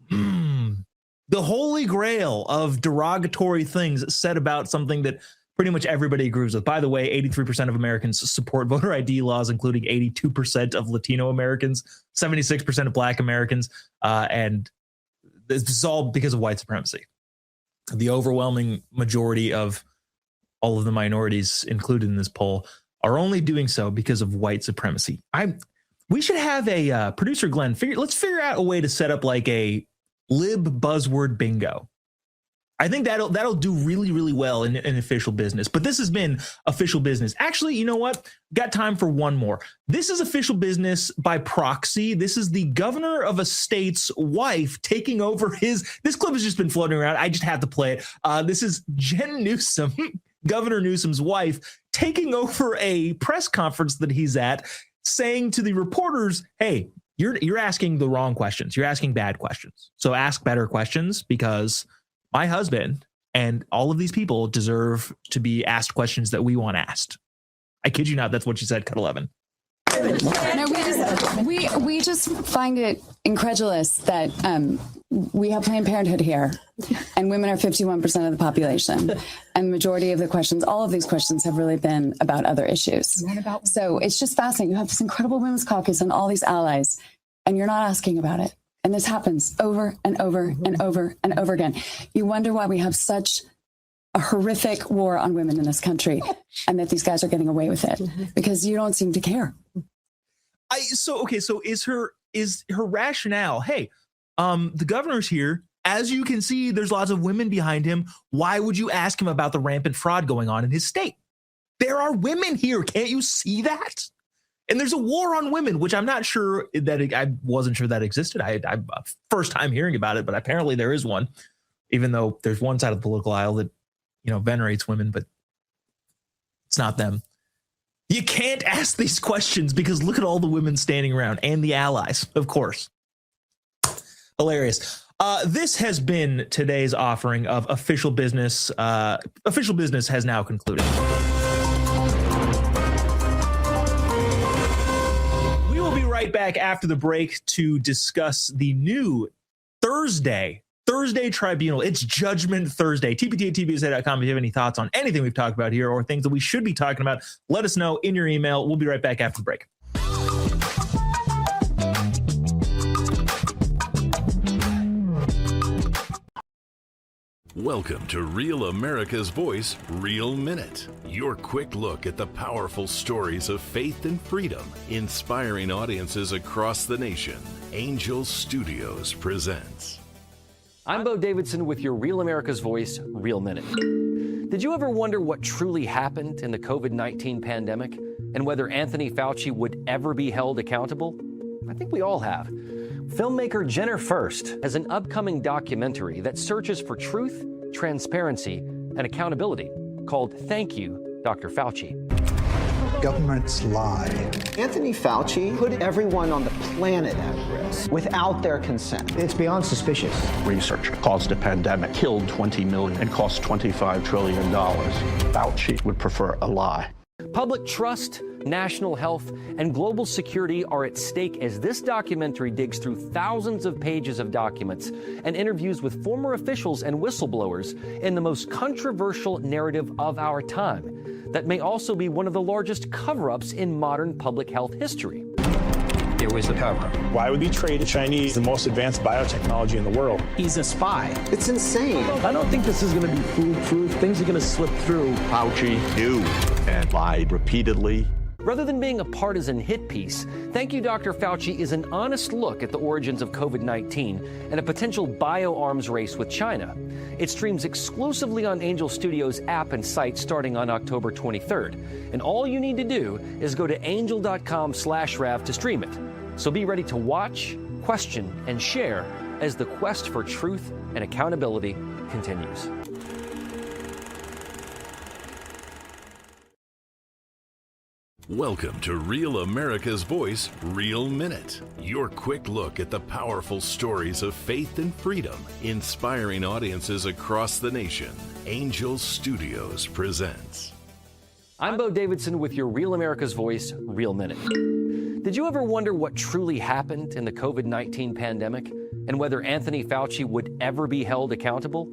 The holy grail of derogatory things said about something that pretty much everybody agrees with. By the way, 83% of Americans support voter ID laws, including 82% of Latino Americans, 76% of Black Americans, and this is all because of white supremacy. The overwhelming majority of all of the minorities included in this poll are only doing so because of white supremacy. We should have a producer Glenn. Let's figure out a way to set up like a lib buzzword bingo. I think that'll do really, really well in official business. But this has been official business. Actually, you know what? Got time for one more. This is official business by proxy. This is the governor of a state's wife taking over this clip has just been floating around. I just had to play it. This is Jen Newsom, Governor Newsom's wife, taking over a press conference that he's at, saying to the reporters, hey, you're asking the wrong questions. You're asking bad questions. So ask better questions, because my husband and all of these people deserve to be asked questions that we want asked. I kid you not. That's what she said. Cut 11. No, we just find it incredulous that we have Planned Parenthood here, and women are 51% of the population, and the majority of the questions, all of these questions, have really been about other issues. So it's just fascinating. You have this incredible women's caucus and all these allies, and you're not asking about it. And this happens over and over and over and over again. You wonder why we have such a horrific war on women in this country, and that these guys are getting away with it, because you don't seem to care. So is her rationale, hey, the governor's here As you can see, there's lots of women behind him. Why would you ask him about the rampant fraud going on in his state? There are women here. Can't you see that? And there's a war on women, which I'm not sure that I wasn't sure that existed. I first time hearing about it, but apparently there is one, even though there's one side of the political aisle that, venerates women, but it's not them. You can't ask these questions because look at all the women standing around and the allies, of course. Hilarious. This has been today's offering of Official Business. Official Business has now concluded. We will be right back after the break to discuss the new Thursday Tribunal. It's Judgment Thursday. TPT at TPUSA.com. If you have any thoughts on anything we've talked about here or things that we should be talking about, let us know in your email. We'll be right back after the break. Welcome to Real America's Voice, Real Minute. Your quick look at the powerful stories of faith and freedom, inspiring audiences across the nation. Angel Studios presents. I'm Bo Davidson with your Real America's Voice, Real Minute. Did you ever wonder what truly happened in the COVID-19 pandemic and whether Anthony Fauci would ever be held accountable? I think we all have. Filmmaker Jenner First has an upcoming documentary that searches for truth, transparency, and accountability called Thank You, Dr. Fauci. Governments lie. Anthony Fauci put everyone on the planet at risk without their consent. It's beyond suspicious. Research caused a pandemic, killed 20 million, and cost $25 trillion. Fauci would prefer a lie. Public trust, national health, and global security are at stake as this documentary digs through thousands of pages of documents and interviews with former officials and whistleblowers in the most controversial narrative of our time that may also be one of the largest cover-ups in modern public health history. There was a cover-up. Why would he trade the Chinese the most advanced biotechnology in the world? He's a spy. It's insane. I don't think this is going to be foolproof. Things are going to slip through. Fauci knew and lied repeatedly. Rather than being a partisan hit piece, Thank You, Dr. Fauci is an honest look at the origins of COVID-19 and a potential bioarms race with China. It streams exclusively on Angel Studios app and site starting on October 23rd. And all you need to do is go to angel.com/Rav to stream it. So be ready to watch, question, and share as the quest for truth and accountability continues. Welcome to Real America's Voice, Real Minute. Your quick look at the powerful stories of faith and freedom, inspiring audiences across the nation. Angel Studios presents. I'm Bo Davidson with your Real America's Voice, Real Minute. Did you ever wonder what truly happened in the COVID-19 pandemic and whether Anthony Fauci would ever be held accountable?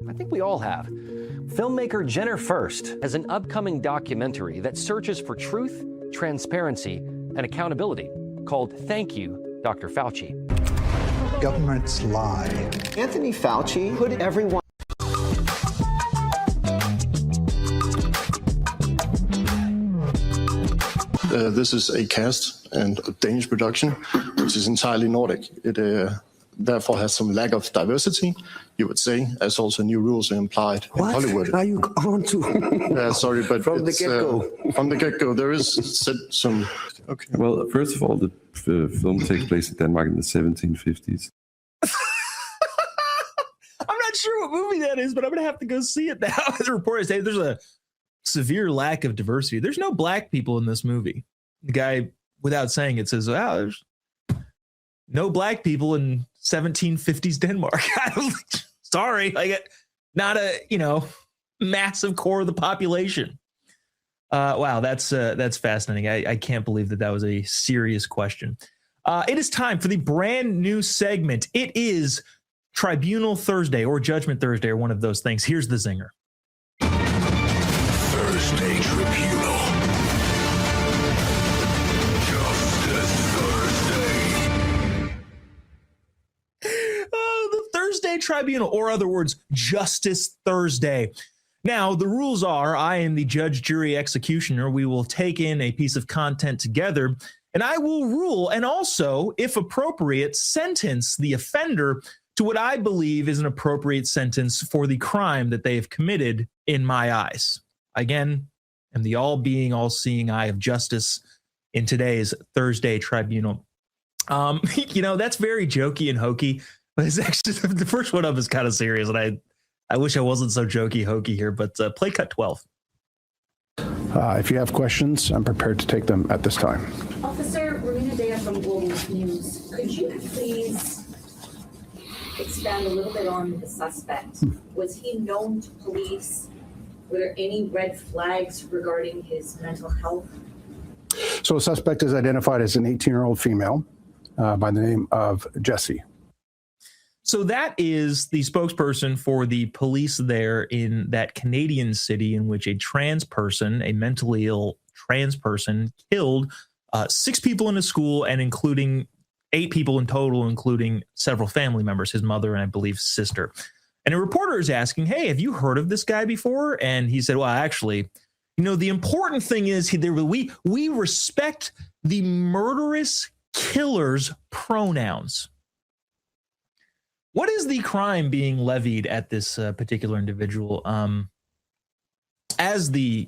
I think we all have. Filmmaker Jenner First has an upcoming documentary that searches for truth, transparency, and accountability called Thank You, Dr. Fauci. Governments lie. Anthony Fauci put everyone. This is a cast and a Danish production, which is entirely Nordic. It therefore has some lack of diversity, you would say, as also new rules are implied in Hollywood. Are you on to? Sorry, but From the get-go. From the get-go, there is some... Okay. Well, first of all, the film takes place in Denmark in the 1750s. I'm not sure what movie that is, but I'm going to have to go see it now. The reporters say there's a severe lack of diversity. There's no black people in this movie. The guy, without saying it, says, "Oh, there's no black people in 1750s Denmark." Sorry, like not a massive core of the population. Wow, that's fascinating. I can't believe that was a serious question. It is time for the brand new segment. It is Tribunal Thursday or Judgment Thursday or one of those things. Here's the zinger. Thursday Tribunal. Justice Thursday. The Thursday Tribunal, or other words, Justice Thursday. Now, the rules are I am the judge, jury, executioner. We will take in a piece of content together, and I will rule and also, if appropriate, sentence the offender to what I believe is an appropriate sentence for the crime that they have committed in my eyes. Again, am the all-being, all-seeing eye of justice in today's Thursday Tribunal. That's very jokey and hokey, but it's actually the first one up is kind of serious, and I wish I wasn't so jokey hokey here, but play cut 12. If you have questions, I'm prepared to take them at this time. Officer Romina Dea from Global News. Could you please expand a little bit on the suspect? Was he known to police? Were there any red flags regarding his mental health? So a suspect is identified as an 18-year-old female by the name of Jessie. So that is the spokesperson for the police there in that Canadian city in which a trans person, a mentally ill trans person, killed 6 people in a school and including 8 people in total, including several family members, his mother and I believe sister. And a reporter is asking, hey, have you heard of this guy before? And he said, well, actually, the important thing is we respect the murderous killer's pronouns. What is the crime being levied at this particular individual? As the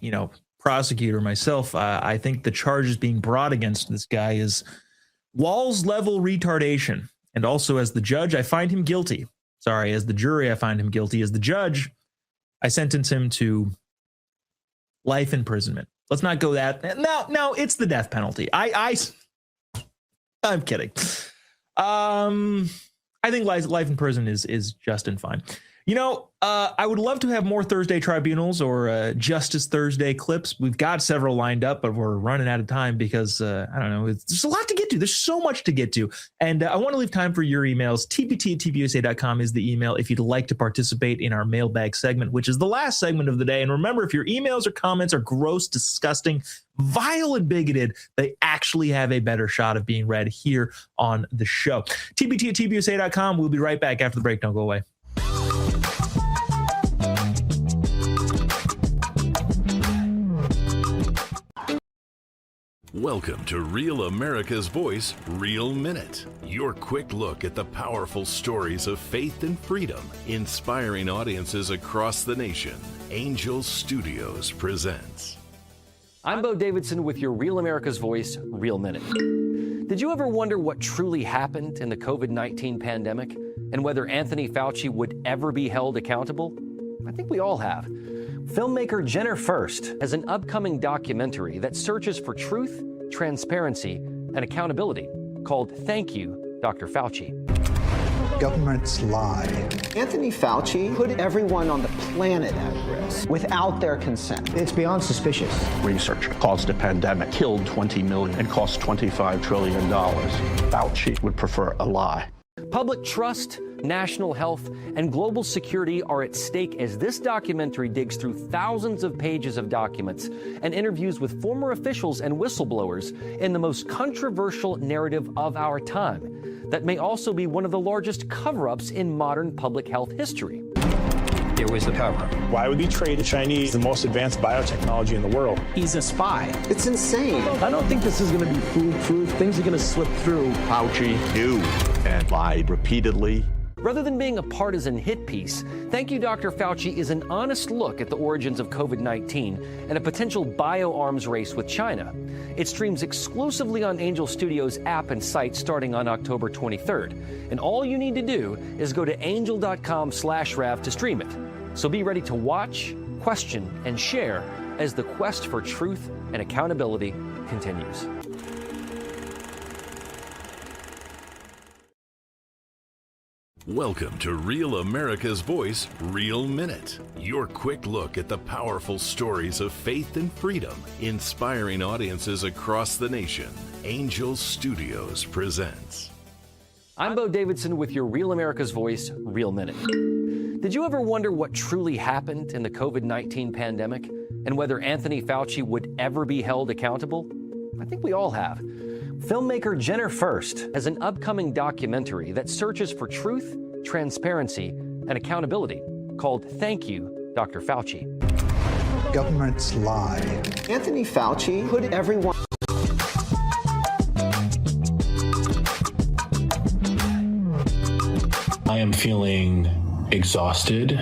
prosecutor myself, I think the charges being brought against this guy is Walls level retardation. And also as the judge, I find him guilty. Sorry, as the jury, I find him guilty. As the judge, I sentence him to life imprisonment. Let's not go that. No, it's the death penalty. I'm kidding. I think life in prison is just and fine. I would love to have more Thursday Tribunals or Justice Thursday clips. We've got several lined up, but we're running out of time because, I don't know, there's a lot to get to. There's so much to get to. And I want to leave time for your emails. tpt@tpusa.com is the email if you'd like to participate in our mailbag segment, which is the last segment of the day. And remember, if your emails or comments are gross, disgusting, vile, and bigoted, they actually have a better shot of being read here on the show. tpt@tpusa.com. We'll be right back after the break. Don't go away. Welcome to Real America's Voice, Real Minute. Your quick look at the powerful stories of faith and freedom, inspiring audiences across the nation. Angel Studios presents. I'm Bo Davidson with your Real America's Voice, Real Minute. Did you ever wonder what truly happened in the COVID-19 pandemic and whether Anthony Fauci would ever be held accountable? I think we all have. Filmmaker Jenner First has an upcoming documentary that searches for truth, transparency, and accountability called Thank You, Dr. Fauci. Governments lie. Anthony Fauci put everyone on the planet at risk without their consent. It's beyond suspicious. Research caused a pandemic, killed 20 million, and cost $25 trillion. Fauci would prefer a lie. Public trust, national health, and global security are at stake as this documentary digs through thousands of pages of documents and interviews with former officials and whistleblowers in the most controversial narrative of our time that may also be one of the largest cover-ups in modern public health history. There was a cover-up. Why would he trade the Chinese the most advanced biotechnology in the world? He's a spy. It's insane. I don't think this is going to be foolproof. Things are going to slip through. Fauci knew and lied repeatedly. Rather than being a partisan hit piece, Thank You, Dr. Fauci is an honest look at the origins of COVID-19 and a potential bioarms race with China. It streams exclusively on Angel Studios app and site starting on October 23rd. And all you need to do is go to angel.com/rev to stream it. So be ready to watch, question, and share as the quest for truth and accountability continues. Welcome to Real America's Voice, Real Minute. Your quick look at the powerful stories of faith and freedom, inspiring audiences across the nation. Angel Studios presents. I'm Bo Davidson with your Real America's Voice, Real Minute. Did you ever wonder what truly happened in the COVID-19 pandemic and whether Anthony Fauci would ever be held accountable? I think we all have. Filmmaker Jenner First has an upcoming documentary that searches for truth, transparency, and accountability called Thank You, Dr. Fauci. Governments lie. Anthony Fauci put everyone... I am feeling exhausted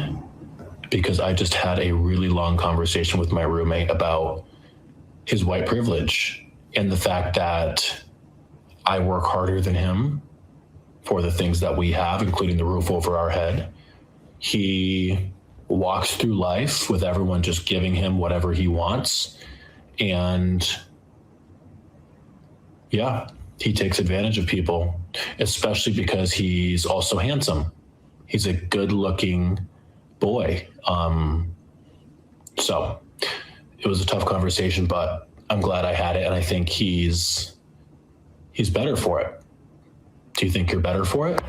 because I just had a really long conversation with my roommate about his white privilege and the fact that I work harder than him for the things that we have, including the roof over our head. He walks through life with everyone just giving him whatever he wants. And yeah, he takes advantage of people, especially because he's also handsome. He's a good-looking boy. So it was a tough conversation, but I'm glad I had it, and I think he's better for it. Do you think you're better for it?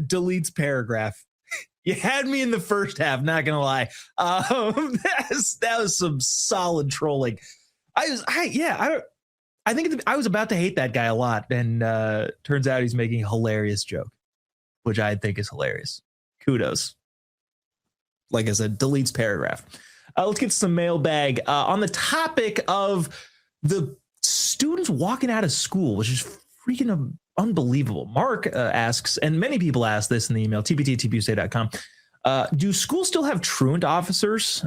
Deletes paragraph. You had me in the first half, not gonna lie. That was some solid trolling. I think I was about to hate that guy a lot, and turns out he's making a hilarious joke, which I think is hilarious. Kudos. Like I said, deletes paragraph. Let's get some mailbag on the topic of the students walking out of school, which is freaking unbelievable. Mark asks, and many people ask this in the email, tpt@tpusa.com. Do schools still have truant officers?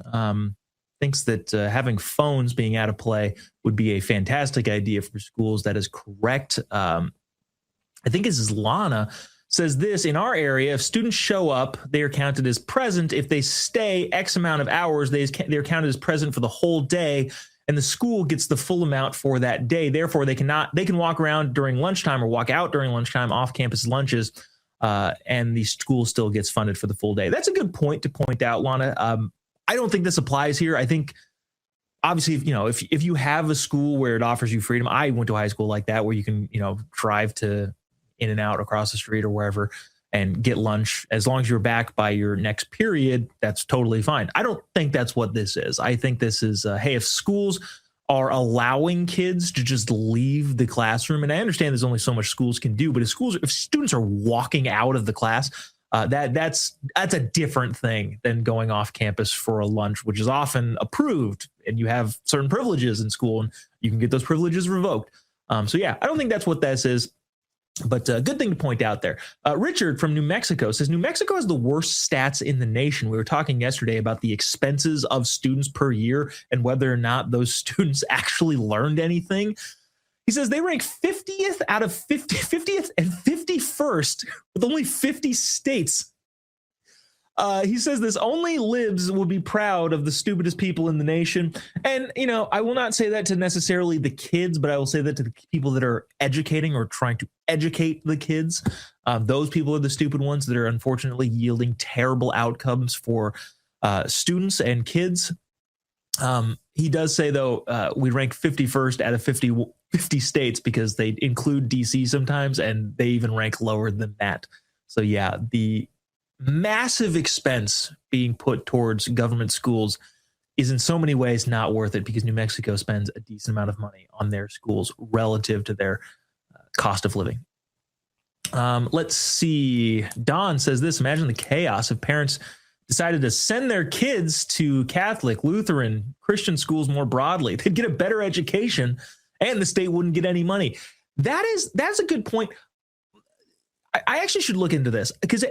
Thinks that having phones being out of play would be a fantastic idea for schools. That is correct. I think this is Lana. Says this, in our area, if students show up, they are counted as present. If they stay X amount of hours, they're counted as present for the whole day, and the school gets the full amount for that day. Therefore, they can walk around during lunchtime or walk out during lunchtime, off-campus lunches, and the school still gets funded for the full day. That's a good point to point out, Lana. I don't think this applies here. I think, obviously, if you have a school where it offers you freedom, I went to a high school like that where you can, drive to in and out across the street or wherever and get lunch. As long as you're back by your next period, that's totally fine. I don't think that's what this is. I think this is, hey, if schools are allowing kids to just leave the classroom, and I understand there's only so much schools can do, but if students are walking out of the class, that's a different thing than going off campus for a lunch, which is often approved, and you have certain privileges in school, and you can get those privileges revoked. So yeah, I don't think that's what this is. But good thing to point out there. Richard from New Mexico says, New Mexico has the worst stats in the nation. We were talking yesterday about the expenses of students per year and whether or not those students actually learned anything. He says they rank 50th out of 50th and 51st with only 50 states. He says this, only libs will be proud of the stupidest people in the nation. And, I will not say that to necessarily the kids, but I will say that to the people that are educating or trying to educate the kids. Those people are the stupid ones that are unfortunately yielding terrible outcomes for students and kids. He does say, though, we rank 51st out of 50 states because they include DC sometimes, and they even rank lower than that. So, yeah, the massive expense being put towards government schools is in so many ways not worth it because New Mexico spends a decent amount of money on their schools relative to their cost of living. Let's see. Don says this, imagine the chaos if parents decided to send their kids to Catholic, Lutheran, Christian schools more broadly. They'd get a better education and the state wouldn't get any money. That's a good point. I actually should look into this because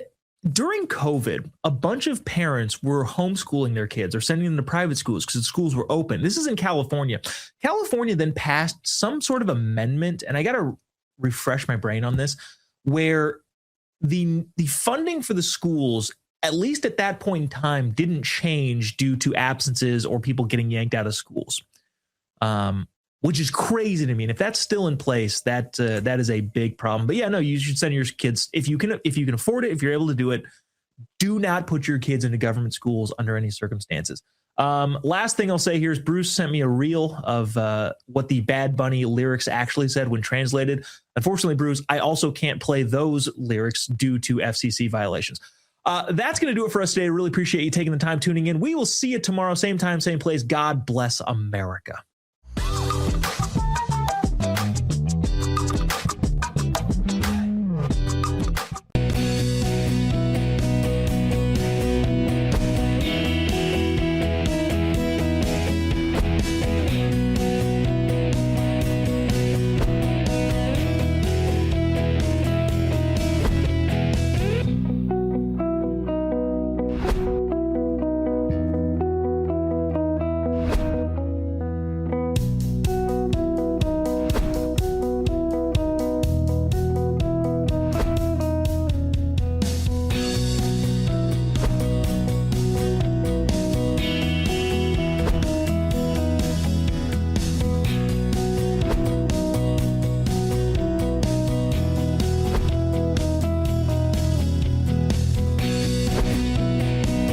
during COVID, a bunch of parents were homeschooling their kids or sending them to private schools because the schools were open. This is in California. California then passed some sort of amendment, and I got to refresh my brain on this, where the funding for the schools, at least at that point in time, didn't change due to absences or people getting yanked out of schools, which is crazy to me. And if that's still in place, that is a big problem. But yeah, no, you should send your kids if you can afford it, if you're able to do it. Do not put your kids into government schools under any circumstances. Last thing I'll say here is Bruce sent me a reel of what the Bad Bunny lyrics actually said when translated. Unfortunately, Bruce, I also can't play those lyrics due to FCC violations. That's going to do it for us today. I really appreciate you taking the time tuning in. We will see you tomorrow, same time, same place. God bless America.